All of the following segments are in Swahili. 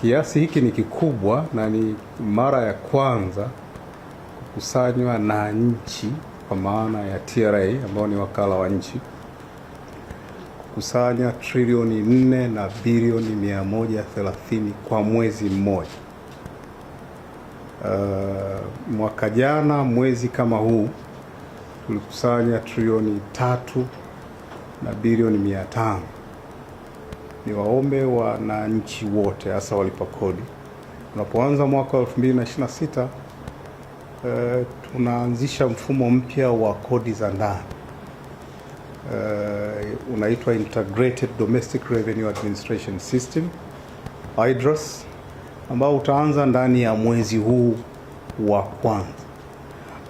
Kiasi hiki ni kikubwa na ni mara ya kwanza kukusanywa na nchi, kwa maana ya TRA ambao ni wakala wa nchi, kukusanya trilioni 4 na bilioni 130 kwa mwezi mmoja. Mwaka jana mwezi kama huu tulikusanya trilioni 3 na bilioni 500. Ni waombe wananchi wote, hasa walipa kodi, tunapoanza mwaka wa 2026 tunaanzisha mfumo mpya wa kodi za ndani, unaitwa Integrated Domestic Revenue Administration System IDRAS, ambao utaanza ndani ya mwezi huu wa kwanza.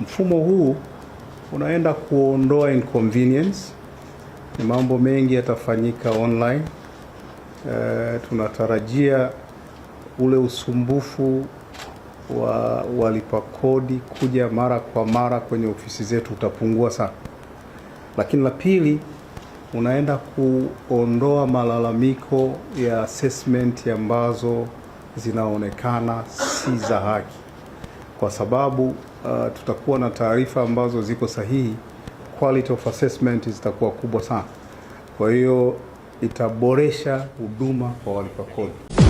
Mfumo huu unaenda kuondoa inconvenience, ni mambo mengi yatafanyika online. Tunatarajia ule usumbufu wa walipa kodi kuja mara kwa mara kwenye ofisi zetu utapungua sana. Lakini la pili, unaenda kuondoa malalamiko ya assessment ambazo zinaonekana si za haki, kwa sababu tutakuwa na taarifa ambazo ziko sahihi, quality of assessment zitakuwa kubwa sana. Kwa hiyo itaboresha huduma kwa walipa kodi.